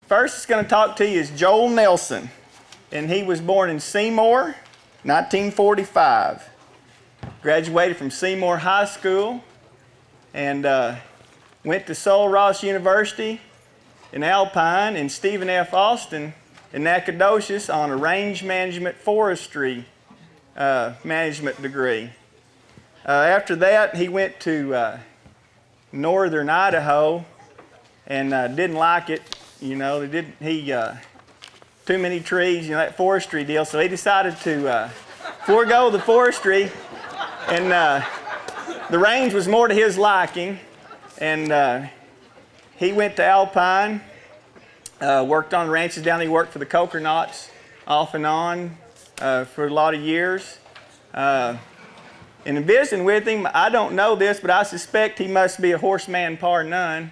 First, is going to talk to you is Joel Nelson, and he was born in Seymour, 1945. Graduated from Seymour High School and went to Sul Ross University in Alpine and Stephen F. Austin in Nacogdoches on a range management forestry management degree. After that, he went to northern Idaho and didn't like it. You know, too many trees, you know, that forestry deal. So he decided to forego the forestry, and the range was more to his liking. And he went to Alpine, worked on ranches down there. He worked for the Cokernauts off and on for a lot of years. And in visiting with him, I don't know this, but I suspect he must be a horseman par none.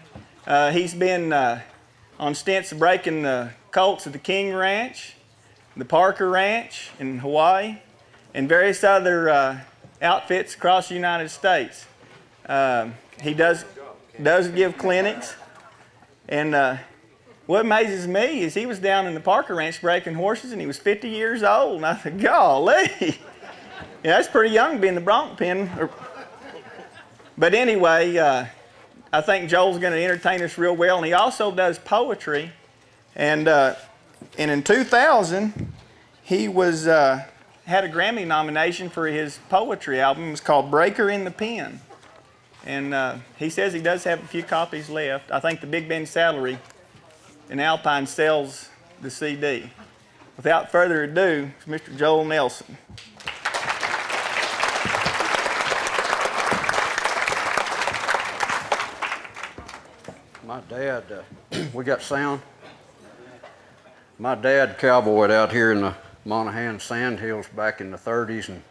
He's been on stints of breaking the colts at the King Ranch, the Parker Ranch in Hawaii, and various other outfits across the United States. He does give clinics, and what amazes me is he was down in the Parker Ranch breaking horses, and he was 50 years old, and I thought, golly, yeah, that's pretty young to be in the bronc pen. But anyway, I think Joel's going to entertain us real well, and he also does poetry. And in 2000, he had a Grammy nomination for his poetry album. It was called Breaker in the Pen. And he says he does have a few copies left. I think the Big Bend Saddlery in Alpine sells the CD. Without further ado, it's Mr. Joel Nelson. My dad, we got sound? My dad cowboyed out here in the Monaghan Sandhills back in the 30s, and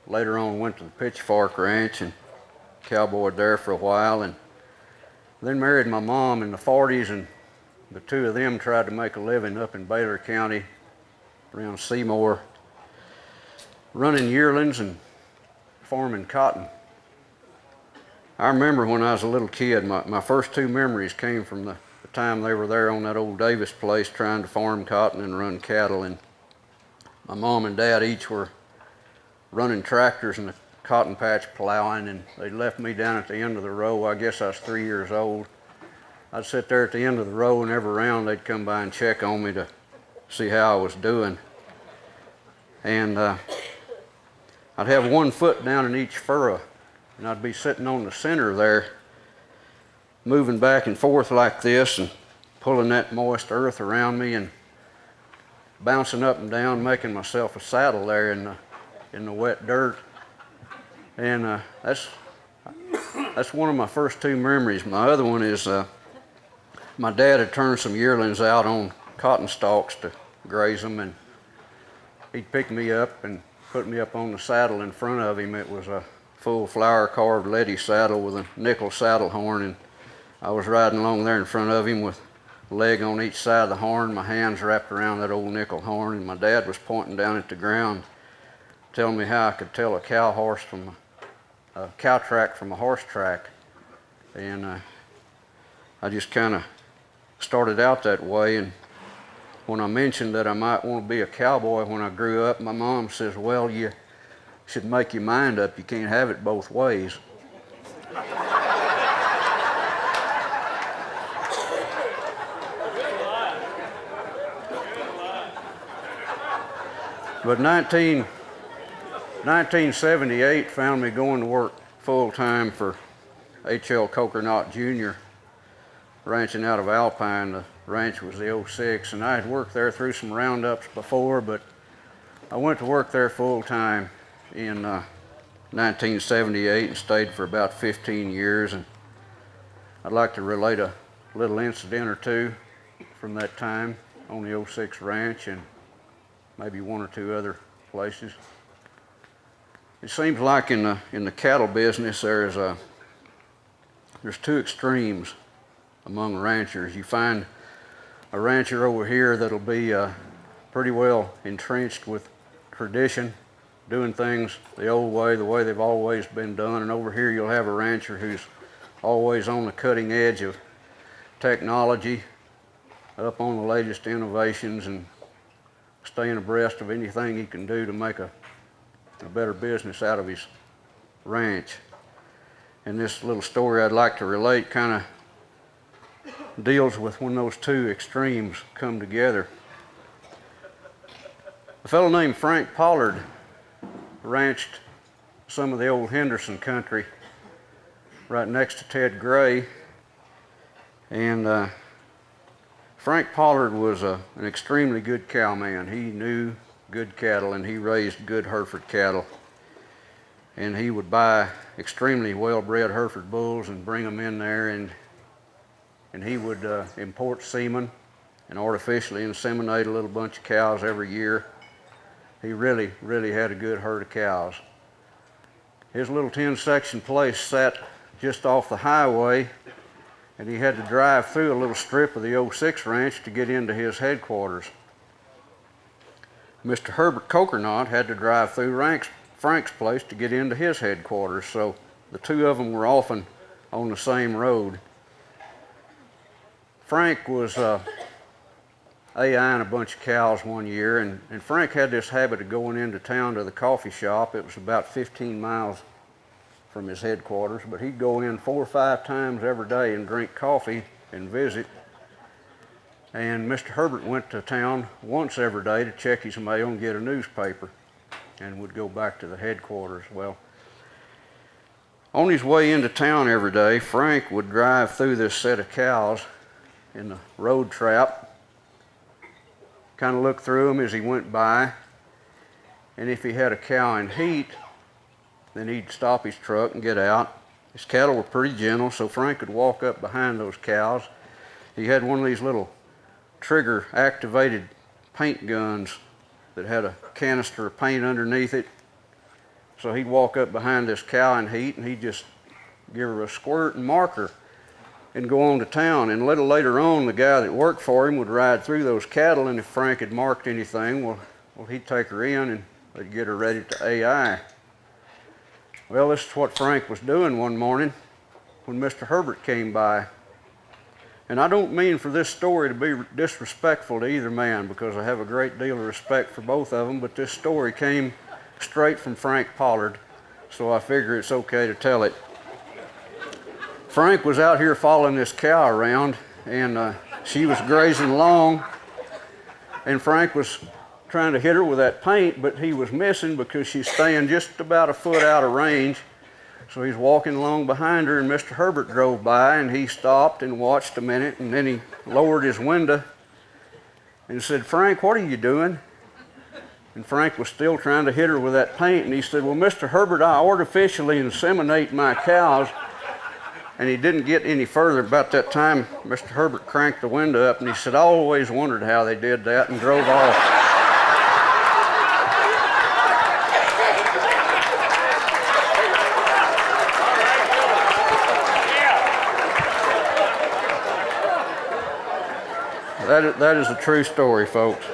later on went to the Pitchfork Ranch and cowboyed there for a while, and then married my mom in the 40s, and the two of them tried to make a living up in Baylor County around Seymour, running yearlings and farming cotton. I remember when I was a little kid, my first two memories came from the time they were there on that old Davis place trying to farm cotton and run cattle, and my mom and dad each were running tractors in the cotton patch plowing, and they left me down at the end of the row. I guess I was 3 years old. I'd sit there at the end of the row, and every round they'd come by and check on me to see how I was doing. And I'd have one foot down in each furrow, and I'd be sitting on the center there, moving back and forth like this and pulling that moist earth around me and bouncing up and down, making myself a saddle there in the wet dirt. And that's one of my first two memories. My other one is my dad had turned some yearlings out on cotton stalks to graze them, and he'd pick me up and put me up on the saddle in front of him. It was a full flower carved leady saddle with a nickel saddle horn, and I was riding along there in front of him with a leg on each side of the horn, my hands wrapped around that old nickel horn, and my dad was pointing down at the ground, telling me how I could tell a cow track from a horse track. And I just kind of started out that way, and when I mentioned that I might want to be a cowboy when I grew up, my mom says, well, you should make your mind up. You can't have it both ways. But 1978 found me going to work full-time for H.L. Cokernaut Jr., ranching out of Alpine. The ranch was the 06, and I had worked there through some roundups before, but I went to work there full-time in 1978 and stayed for about 15 years. And I'd like to relate a little incident or two from that time on the 06 ranch and maybe one or two other places. It seems like in the cattle business there's two extremes among ranchers. You find a rancher over here that'll be pretty well entrenched with tradition, doing things the old way, the way they've always been done, and over here you'll have a rancher who's always on the cutting edge of technology, up on the latest innovations and staying abreast of anything he can do to make a better business out of his ranch. And this little story I'd like to relate kind of deals with when those two extremes come together. A fellow named Frank Pollard ranched some of the old Henderson country right next to Ted Gray, and Frank Pollard was an extremely good cowman. He knew good cattle and he raised good Hereford cattle, and he would buy extremely well-bred Hereford bulls and bring them in there, and he would import semen and artificially inseminate a little bunch of cows every year. He really had a good herd of cows. His little 10-section place sat just off the highway, and he had to drive through a little strip of the 06 ranch to get into his headquarters. Mr. Herbert Cokernot had to drive through Frank's place to get into his headquarters, so the two of them were often on the same road. Frank was AIing a bunch of cows one year, and Frank had this habit of going into town to the coffee shop. It was about 15 miles from his headquarters, but he'd go in 4 or 5 times every day and drink coffee and visit. And Mr. Herbert went to town once every day to check his mail and get a newspaper, and would go back to the headquarters. Well, on his way into town every day, Frank would drive through this set of cows in the road trap, kind of look through them as he went by, and if he had a cow in heat, then he'd stop his truck and get out. His cattle were pretty gentle, so Frank could walk up behind those cows. He had one of these little trigger-activated paint guns that had a canister of paint underneath it. So he'd walk up behind this cow in heat, and he'd just give her a squirt and mark her and go on to town. And a little later on, the guy that worked for him would ride through those cattle, and if Frank had marked anything, well he'd take her in and they'd get her ready to AI. Well, this is what Frank was doing one morning when Mr. Herbert came by. And I don't mean for this story to be disrespectful to either man, because I have a great deal of respect for both of them, but this story came straight from Frank Pollard, so I figure it's okay to tell it. Frank was out here following this cow around, and she was grazing along, and Frank was trying to hit her with that paint, but he was missing because she's staying just about a foot out of range. So he's walking along behind her, and Mr. Herbert drove by, and he stopped and watched a minute, and then he lowered his window and said, "Frank, what are you doing?" And Frank was still trying to hit her with that paint, and he said, "Well, Mr. Herbert, I artificially inseminate my cows." And he didn't get any further. About that time, Mr. Herbert cranked the window up, and he said, "I always wondered how they did that," and drove off. That is a true story, folks.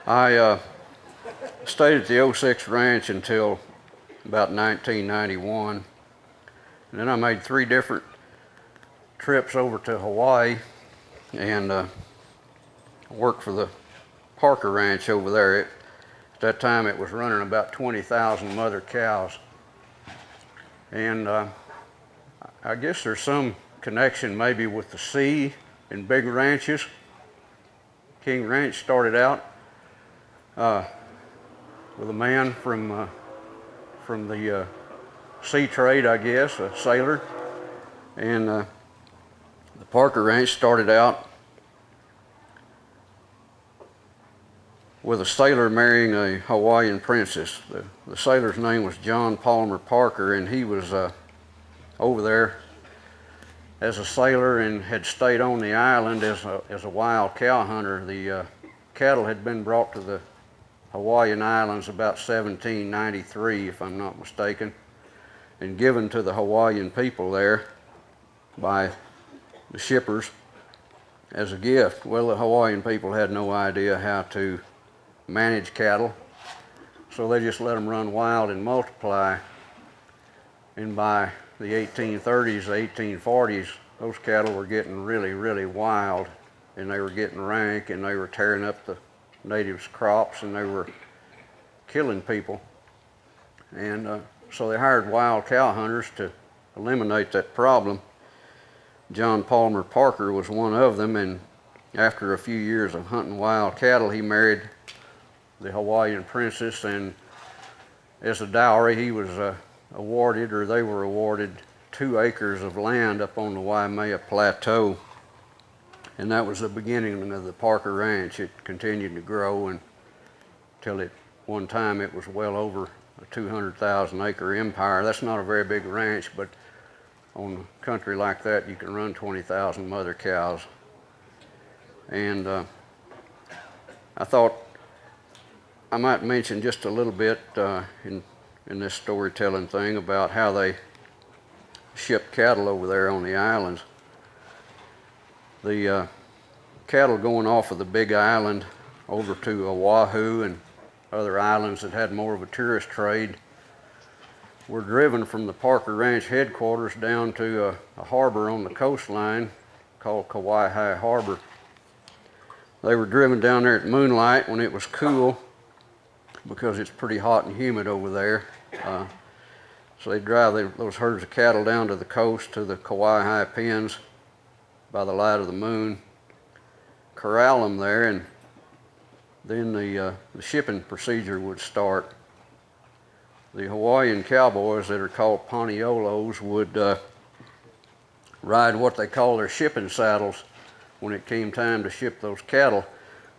I stayed at the 06 Ranch until about 1991. And then I made 3 different trips over to Hawaii and worked for the Parker Ranch over there. At that time it was running about 20,000 mother cows. And I guess there's some connection maybe with the sea and big ranches. King Ranch started out with a man from the sea trade, I guess, a sailor. And the Parker Ranch started out with a sailor marrying a Hawaiian princess. The sailor's name was John Palmer Parker, and he was over there as a sailor and had stayed on the island as a wild cow hunter. The cattle had been brought to the Hawaiian Islands about 1793, if I'm not mistaken, and given to the Hawaiian people there by the shippers as a gift. Well, the Hawaiian people had no idea how to manage cattle, so they just let them run wild and multiply. And by the 1830s, 1840s, those cattle were getting really, really wild, and they were getting rank, and they were tearing up the natives' crops, and they were killing people. And so they hired wild cow hunters to eliminate that problem. John Palmer Parker was one of them, and after a few years of hunting wild cattle, he married the Hawaiian princess, and as a dowry, he was awarded, or they were awarded, 2 acres of land up on the Waimea Plateau. And that was the beginning of the Parker Ranch. It continued to grow until one time it was well over a 200,000 acre empire. That's not a very big ranch, but on country like that, you can run 20,000 mother cows. And I thought I might mention just a little bit in this storytelling thing about how they ship cattle over there on the islands. The cattle going off of the big island over to Oahu and other islands that had more of a tourist trade were driven from the Parker Ranch headquarters down to a harbor on the coastline called Kauai Harbor. They were driven down there at moonlight when it was cool, because it's pretty hot and humid over there. So they drive those herds of cattle down to the coast, to the Kauai pens by the light of the moon, corral them there, and then the shipping procedure would start. The Hawaiian cowboys that are called paniolos would ride what they call their shipping saddles when it came time to ship those cattle.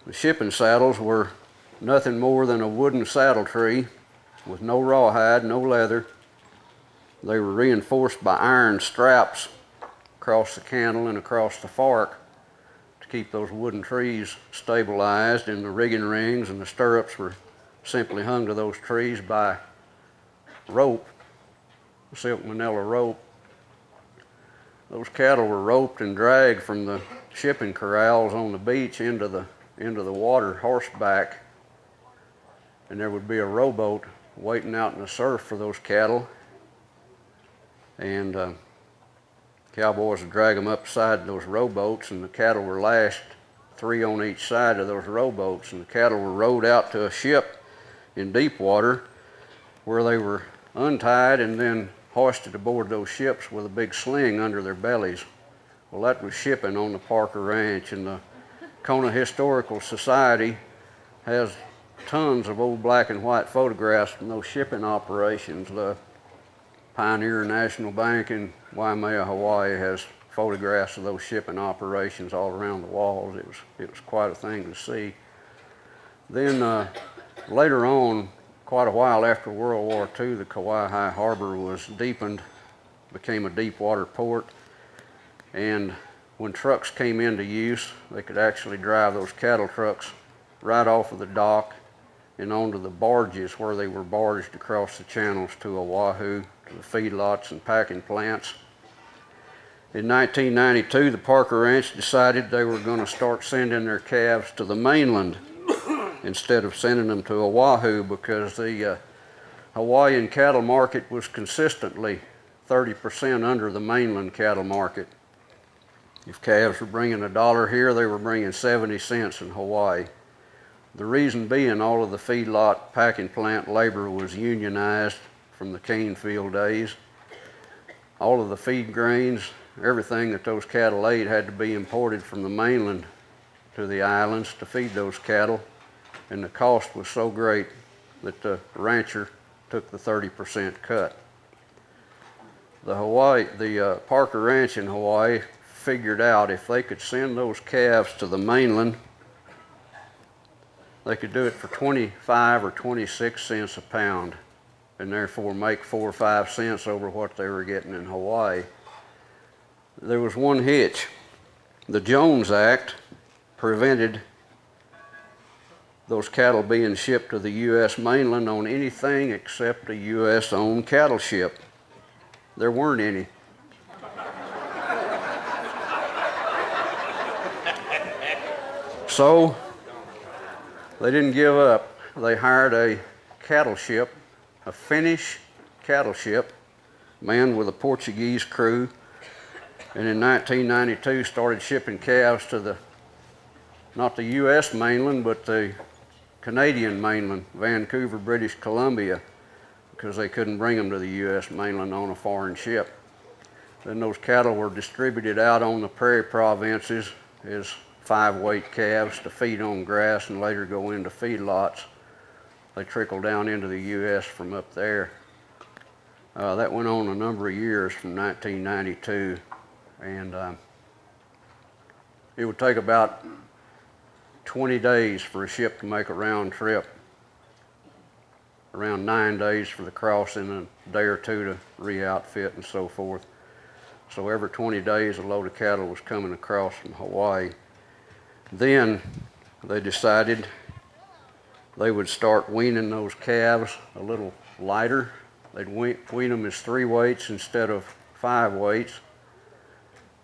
The shipping saddles were nothing more than a wooden saddle tree with no rawhide, no leather. They were reinforced by iron straps across the cantle and across the fork to keep those wooden trees stabilized, and the rigging rings and the stirrups were simply hung to those trees by rope, silk manila rope. Those cattle were roped and dragged from the shipping corrals on the beach into the water horseback, and there would be a rowboat waiting out in the surf for those cattle, and cowboys would drag them up beside those rowboats, and the cattle were lashed 3 on each side of those rowboats, and the cattle were rowed out to a ship in deep water where they were untied and then hoisted aboard those ships with a big sling under their bellies. Well, that was shipping on the Parker Ranch, and the Kona Historical Society has tons of old black and white photographs from those shipping operations. The Pioneer National Bank in Waimea, Hawaii has photographs of those shipping operations all around the walls. It was quite a thing to see. Then later on, quite a while after World War II, the Kauai Harbor was deepened, became a deep water port, and when trucks came into use, they could actually drive those cattle trucks right off of the dock and onto the barges where they were barged across the channels to Oahu, to the feedlots and packing plants. In 1992, the Parker Ranch decided they were going to start sending their calves to the mainland instead of sending them to Oahu, because the Hawaiian cattle market was consistently 30% under the mainland cattle market. If calves were bringing $1 here, they were bringing 70 cents in Hawaii. The reason being, all of the feedlot packing plant labor was unionized from the cane field days. All of the feed grains, everything that those cattle ate had to be imported from the mainland to the islands to feed those cattle, and the cost was so great that the rancher took the 30% cut. The Parker Ranch in Hawaii figured out if they could send those calves to the mainland, they could do it for 25 or 26 cents a pound, and therefore make 4 or 5 cents over what they were getting in Hawaii. There was one hitch. The Jones Act prevented those cattle being shipped to the U.S. mainland on anything except a U.S.-owned cattle ship. There weren't any. So they didn't give up. They hired a cattle ship, a Finnish cattle ship, manned with a Portuguese crew, and in 1992 started shipping calves to not the U.S. mainland, but the Canadian mainland, Vancouver, British Columbia, because they couldn't bring them to the U.S. mainland on a foreign ship. Then those cattle were distributed out on the prairie provinces as 5-weight calves to feed on grass and later go into feedlots. They trickled down into the U.S. from up there. That went on a number of years from 1992, and it would take about 20 days for a ship to make a round trip, around 9 days for the crossing, and a day or two to re-outfit and so forth. So every 20 days a load of cattle was coming across from Hawaii. Then they decided they would start weaning those calves a little lighter. They'd wean them as 3 weights instead of 5 weights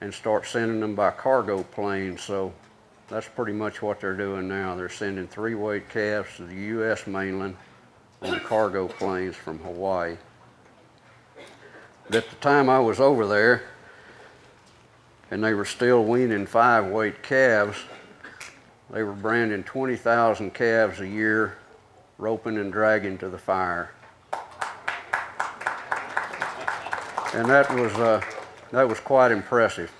and start sending them by cargo planes. So that's pretty much what they're doing now. They're sending 3-weight calves to the U.S. mainland on cargo planes from Hawaii. But at the time I was over there, and they were still weaning 5-weight calves, they were branding 20,000 calves a year, roping and dragging to the fire. And that was quite impressive.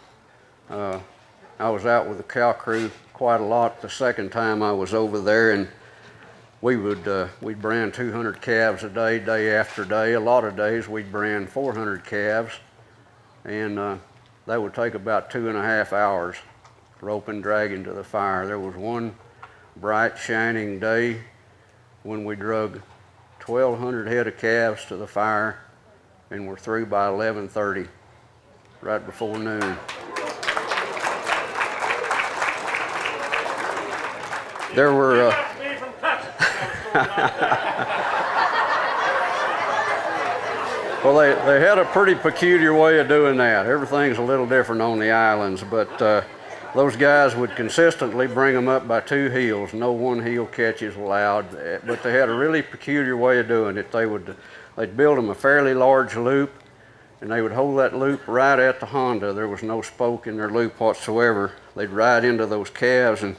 I was out with the cow crew quite a lot the second time I was over there, and we'd brand 200 calves a day, day after day. A lot of days we'd brand 400 calves, and that would take about 2.5 hours, roping, dragging to the fire. There was one bright, shining day when we drug 1,200 head of calves to the fire, and we're through by 11:30, right before noon. There were well, they had a pretty peculiar way of doing that. Everything's a little different on the islands, but those guys would consistently bring them up by 2 heels. No one heel catches allowed, but they had a really peculiar way of doing it. They'd build them a fairly large loop, and they would hold that loop right at the Honda. There was no spoke in their loop whatsoever. They'd ride into those calves and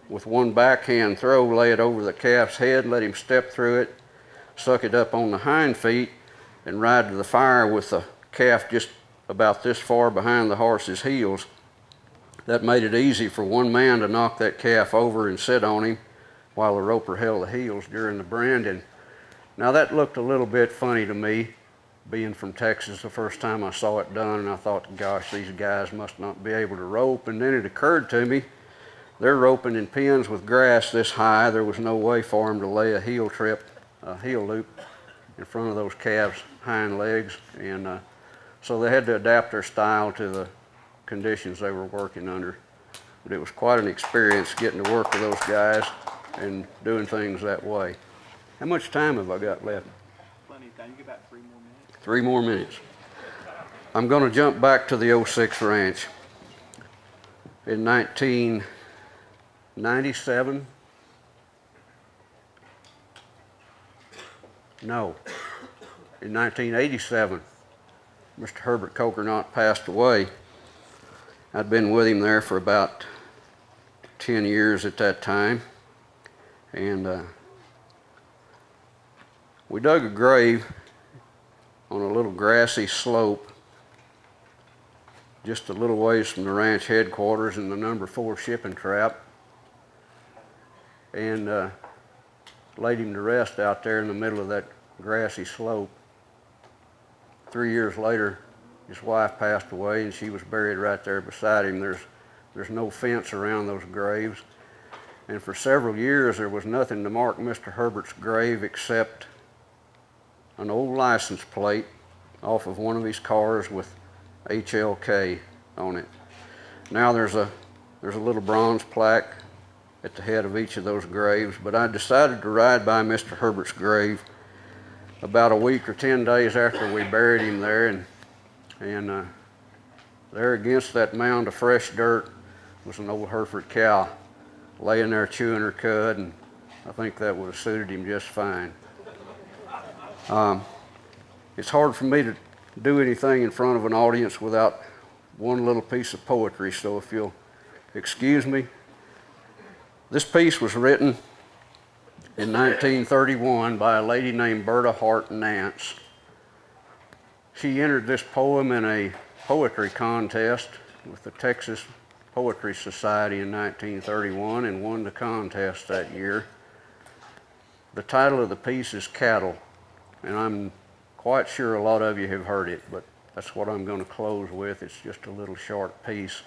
with one backhand throw, lay it over the calf's head, let him step through it, suck it up on the hind feet, and ride to the fire with the calf just about this far behind the horse's heels. That made it easy for one man to knock that calf over and sit on him while the roper held the heels during the branding. Now that looked a little bit funny to me, being from Texas the first time I saw it done, and I thought, gosh, these guys must not be able to rope. And then it occurred to me, they're roping in pens with grass this high. There was no way for them to lay a heel loop in front of those calves' hind legs, and so they had to adapt their style to the conditions they were working under. But it was quite an experience getting to work with those guys and doing things that way. How much time have I got left? Plenty of time. You got about 3 more minutes. 3 more minutes. I'm going to jump back to the 06 ranch. In 1997, in 1987, Mr. Herbert Cokernott passed away. I'd been with him there for about 10 years at that time, and we dug a grave on a little grassy slope just a little ways from the ranch headquarters in the number 4 shipping trap, and laid him to rest out there in the middle of that grassy slope. 3 years later, his wife passed away, and she was buried right there beside him. There's no fence around those graves, and for several years there was nothing to mark Mr. Herbert's grave except an old license plate off of one of his cars with HLK on it. Now there's a little bronze plaque at the head of each of those graves, but I decided to ride by Mr. Herbert's grave about a week or 10 days after we buried him there, and there against that mound of fresh dirt was an old Hereford cow laying there chewing her cud, and I think that would have suited him just fine. It's hard for me do anything in front of an audience without one little piece of poetry, so if you'll excuse me. This piece was written in 1931 by a lady named Berta Hart Nance. She entered this poem in a poetry contest with the Texas Poetry Society in 1931 and won the contest that year. The title of the piece is Cattle, and I'm quite sure a lot of you have heard it, but that's what I'm going to close with. It's just a little short piece.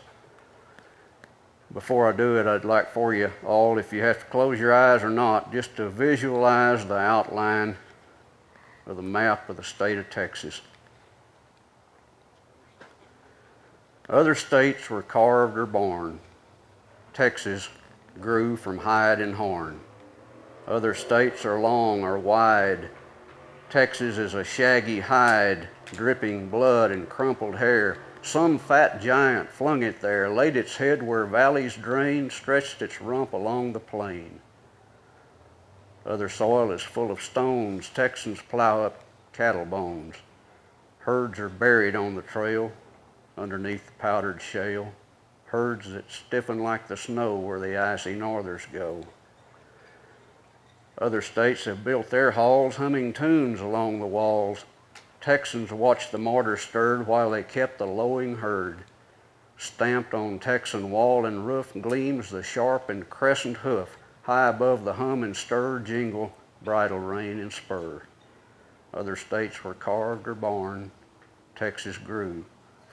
Before I do it, I'd like for you all, if you have to close your eyes or not, just to visualize the outline of the map of the state of Texas. Other states were carved or born. Texas grew from hide and horn. Other states are long or wide. Texas is a shaggy hide, dripping blood and crumpled hair. Some fat giant flung it there, laid its head where valleys drain, stretched its rump along the plain. Other soil is full of stones. Texans plow up cattle bones. Herds are buried on the trail underneath the powdered shale, herds that stiffen like the snow where the icy northers go. Other states have built their halls, humming tunes along the walls. Texans watched the mortar stirred while they kept the lowing herd. Stamped on Texan wall and roof gleams the sharp and crescent hoof. High above the hum and stir jingle bridle rein and spur. Other states were carved or born. Texas grew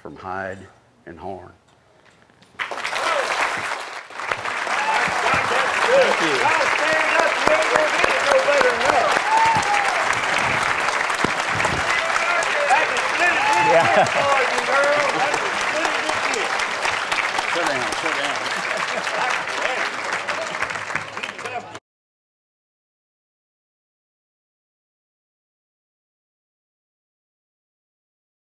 from hide and horn. Thank you. Yeah.